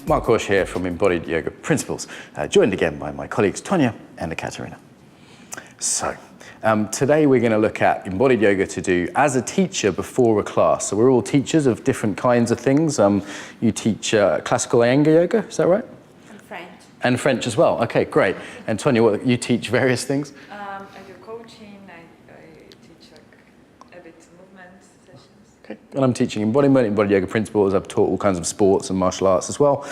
Mark Horsch here from Embodied Yoga Principles, joined again by my colleagues Tonya and Ekaterina. So, today we're going to look at embodied yoga to do as a teacher before a class. So we're all teachers of different kinds of things. You teach classical Iyengar yoga, is that right? And French. And French as well. Okay, great. And Tonya, you teach various things? I do coaching, I teach a bit movement sessions. Okay. And I'm teaching embodiment, embodied yoga principles. I've taught all kinds of sports and martial arts as well.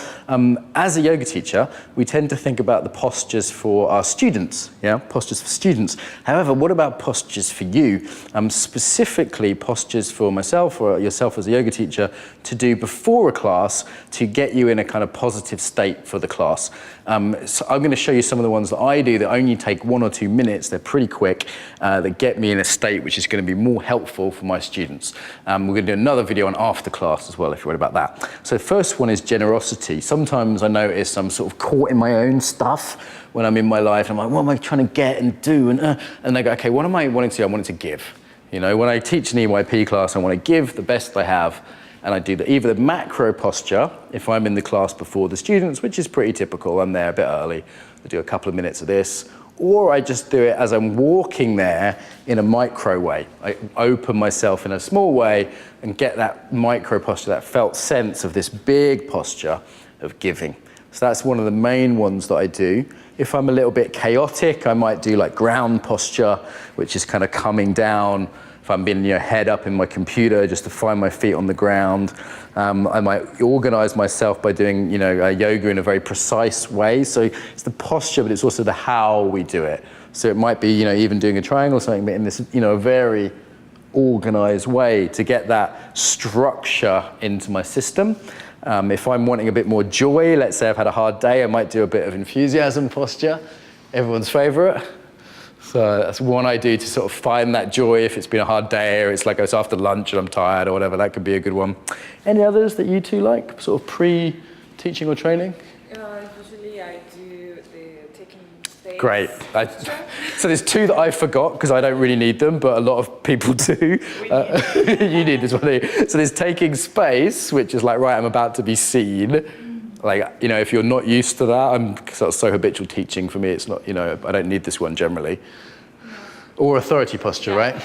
As a yoga teacher, we tend to think about the postures for our students, postures for students. However, what about postures for you? Specifically postures for myself or yourself as a yoga teacher to do before a class to get you in a kind of positive state for the class. So I'm going to show you some of the ones that I do that only take 1 or 2 minutes. They're pretty quick, that get me in a state which is going to be more helpful for my students. We're going to do another video on after class as well, if you're worried about that. So the first one is generosity. Sometimes I notice I'm sort of caught in my own stuff when I'm in my life. I'm like, what am I trying to get and do? And they go, okay, what am I wanting to do? I want to give. You know, when I teach an EYP class, I want to give the best I have. And I do either the macro posture, if I'm in the class before the students, which is pretty typical, I'm there a bit early, I do a couple of minutes of this, or I just do it as I'm walking there in a micro way. I open myself in a small way and get that micro posture, that felt sense of this big posture of giving. So that's one of the main ones that I do. If I'm a little bit chaotic, I might do like ground posture, which is kind of coming down. If I'm being head up in my computer just to find my feet on the ground. I might organize myself by doing yoga in a very precise way. So it's the posture, but it's also the how we do it. So it might be even doing a triangle or something, but in this a very organized way to get that structure into my system. If I'm wanting a bit more joy, let's say I've had a hard day, I might do a bit of enthusiasm posture, everyone's favorite. So that's one I do to sort of find that joy if it's been a hard day or it's like it's after lunch and I'm tired or whatever, that could be a good one. Any others that you two like, sort of pre-teaching or training? Usually I do the taking space. Great. So there's two that I forgot because I don't really need them, but a lot of people do. You need this one. So there's taking space, which is like, right, I'm about to be seen. Like, if you're not used to that, I'm sort of so habitual teaching for me, it's not, I don't need this one generally. Or authority posture, right?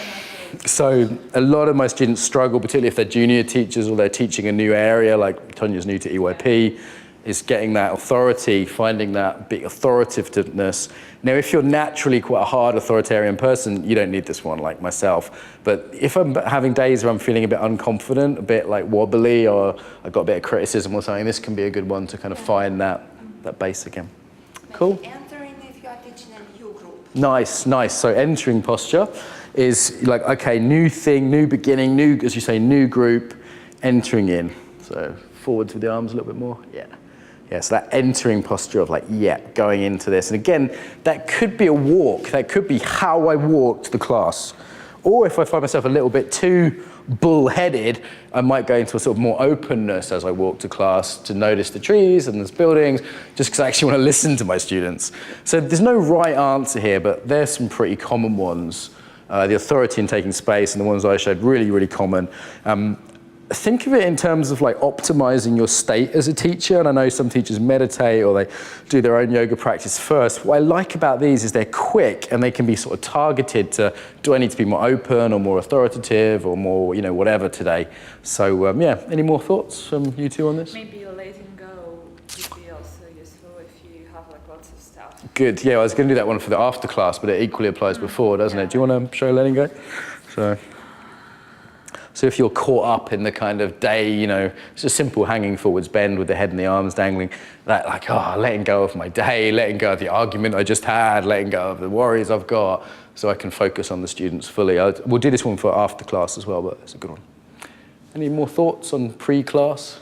So a lot of my students struggle, particularly if they're junior teachers or they're teaching a new area, like Tonya's new to EYP, is getting that authority, finding that big authoritativeness. Now, if you're naturally quite a hard authoritarian person, you don't need this one, like myself. But if I'm having days where I'm feeling a bit unconfident, a bit like wobbly, or I've got a bit of criticism or something, this can be a good one to kind of find that base again. Cool? Entering if you are teaching a new group. Nice, nice. So entering posture is like, okay, new thing, new beginning, new, as you say, new group, entering in. So forwards with the arms a little bit more, yeah. Yeah, so that entering posture of like, going into this. And again, that could be a walk. That could be how I walk to the class. Or if I find myself a little bit too bullheaded, I might go into a sort of more openness as I walk to class to notice the trees and there's buildings, just because I actually want to listen to my students. So there's no right answer here, but there's some pretty common ones. The authority in taking space and the ones I showed, really, really common. Think of it in terms of like optimizing your state as a teacher. And I know some teachers meditate or they do their own yoga practice first. What I like about these is they're quick and they can be sort of targeted to, do I need to be more open or more authoritative or more, whatever today. So any more thoughts from you two on this? Maybe letting go would be also useful if you have like lots of stuff. Good, yeah, I was going to do that one for the after class, but it equally applies before, doesn't it? Do you want to show letting go? So if you're caught up in the kind of day, it's a simple hanging forwards bend with the head and the arms dangling, that like, letting go of my day, letting go of the argument I just had, letting go of the worries I've got, so I can focus on the students fully. We'll do this one for after class as well, but it's a good one. Any more thoughts on pre-class?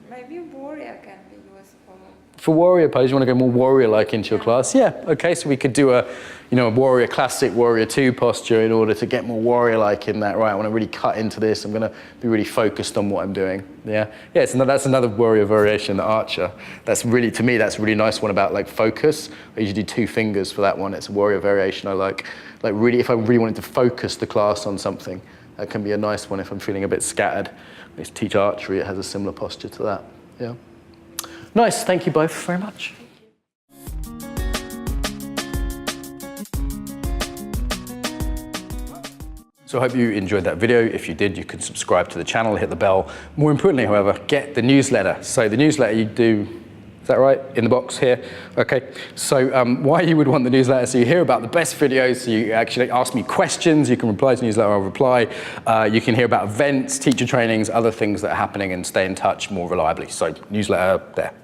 Maybe warrior can be useful. For warrior pose, you want to go more warrior-like into your class? Yeah, okay, so we could do a warrior classic, warrior 2 posture in order to get more warrior-like in that, right? I want to really cut into this. I'm going to be really focused on what I'm doing. Yeah, that's another warrior variation, the archer. That's really, to me, that's a really nice one about like focus. I usually do 2 fingers for that one. It's a warrior variation I like. Like really, if I really wanted to focus the class on something, that can be a nice one if I'm feeling a bit scattered. I used to teach archery, it has a similar posture to that, yeah. Nice, thank you both very much. So I hope you enjoyed that video. If you did, you can subscribe to the channel, hit the bell. More importantly, however, get the newsletter. So the newsletter you do, is that right? In the box here? Okay. So why you would want the newsletter, so you hear about the best videos, so you actually ask me questions, you can reply to the newsletter, I'll reply. You can hear about events, teacher trainings, other things that are happening and stay in touch more reliably. So newsletter there.